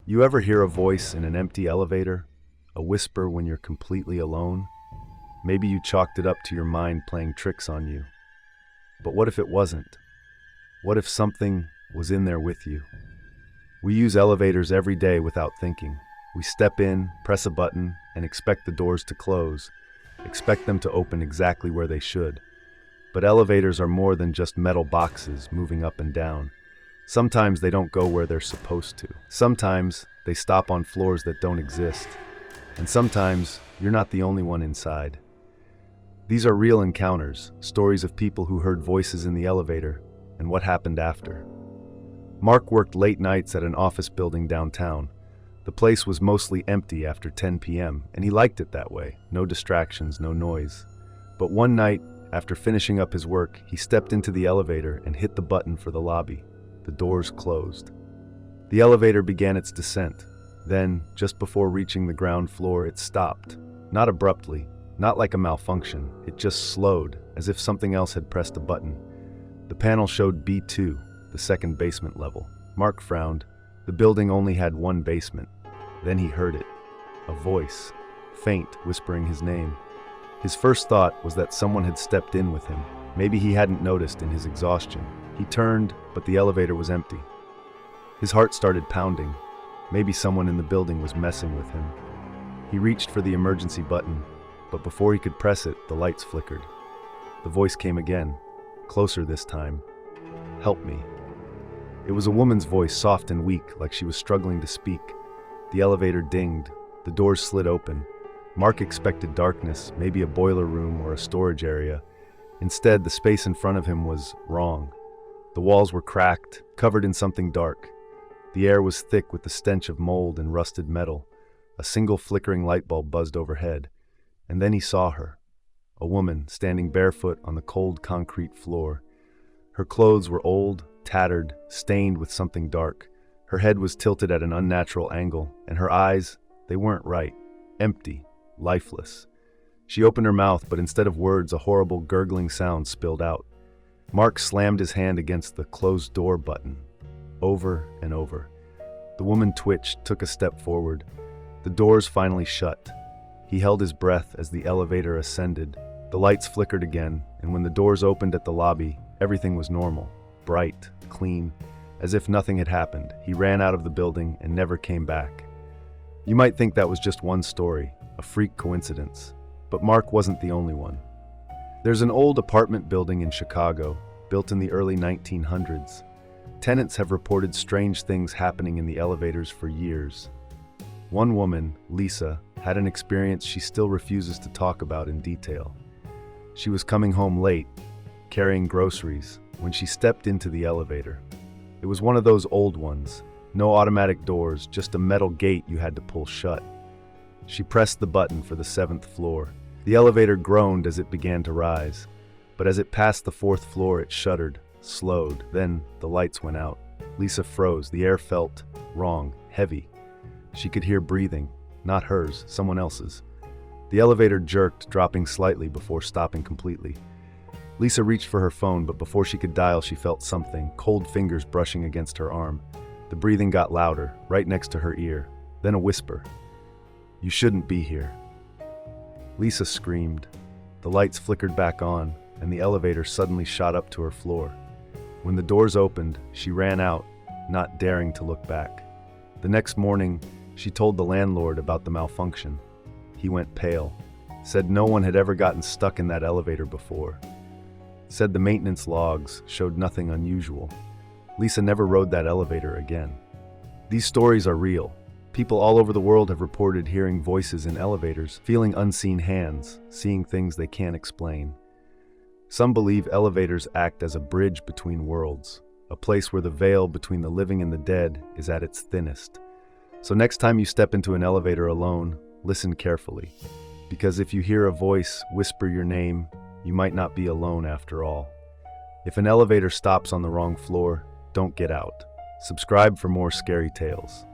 You ever hear a voice in an empty elevator? A whisper when you're completely alone? Maybe you chalked it up to your mind playing tricks on you. But what if it wasn't? What if something was in there with you? We use elevators every day without thinking. We step in, press a button, and expect the doors to close. Expect them to open exactly where they should. But elevators are more than just metal boxes moving up and down. Sometimes they don't go where they're supposed to. Sometimes they stop on floors that don't exist. And sometimes you're not the only one inside. These are real encounters, stories of people who heard voices in the elevator and what happened after. Mark worked late nights at an office building downtown. The place was mostly empty after 10 p.m., and he liked it that way. No distractions, no noise. But one night, after finishing up his work, he stepped into the elevator and hit the button for the lobby. The doors closed. The elevator began its descent. Then, just before reaching the ground floor, it stopped. Not abruptly, not like a malfunction. It just slowed, as if something else had pressed a button. The panel showed B2, the second basement level. Mark frowned. The building only had one basement. Then he heard it. A voice, faint, whispering his name. His first thought was that someone had stepped in with him. Maybe he hadn't noticed in his exhaustion. He turned, but the elevator was empty. His heart started pounding. Maybe someone in the building was messing with him. He reached for the emergency button, but before he could press it, the lights flickered. The voice came again, closer this time. "Help me." It was a woman's voice, soft and weak, like she was struggling to speak. The elevator dinged. The doors slid open. Mark expected darkness, maybe a boiler room or a storage area. Instead, the space in front of him was wrong. The walls were cracked, covered in something dark. The air was thick with the stench of mold and rusted metal. A single flickering light bulb buzzed overhead. And then he saw her. A woman standing barefoot on the cold concrete floor. Her clothes were old, tattered, stained with something dark. Her head was tilted at an unnatural angle, and her eyes, they weren't right. Empty, lifeless. She opened her mouth, but instead of words, a horrible gurgling sound spilled out. Mark slammed his hand against the closed door button, over and over. The woman twitched, took a step forward. The doors finally shut. He held his breath as the elevator ascended. The lights flickered again, and when the doors opened at the lobby, everything was normal, bright, clean, as if nothing had happened. He ran out of the building and never came back. You might think that was just one story, a freak coincidence, but Mark wasn't the only one. There's an old apartment building in Chicago, built in the early 1900s. Tenants have reported strange things happening in the elevators for years. One woman, Lisa, had an experience she still refuses to talk about in detail. She was coming home late, carrying groceries, when she stepped into the elevator. It was one of those old ones, no automatic doors, just a metal gate you had to pull shut. She pressed the button for the 7th floor. The elevator groaned as it began to rise, but as it passed the 4th floor, it shuddered, slowed. Then the lights went out. Lisa froze. The air felt wrong, heavy. She could hear breathing, not hers, someone else's. The elevator jerked, dropping slightly before stopping completely. Lisa reached for her phone, but before she could dial, she felt something, cold fingers brushing against her arm. The breathing got louder, right next to her ear. Then a whisper. "You shouldn't be here." Lisa screamed. The lights flickered back on, and the elevator suddenly shot up to her floor. When the doors opened, she ran out, not daring to look back. The next morning, she told the landlord about the malfunction. He went pale, said no one had ever gotten stuck in that elevator before. Said the maintenance logs showed nothing unusual. Lisa never rode that elevator again. These stories are real. People all over the world have reported hearing voices in elevators, feeling unseen hands, seeing things they can't explain. Some believe elevators act as a bridge between worlds, a place where the veil between the living and the dead is at its thinnest. So next time you step into an elevator alone, listen carefully. Because if you hear a voice whisper your name, you might not be alone after all. If an elevator stops on the wrong floor, don't get out. Subscribe for more scary tales.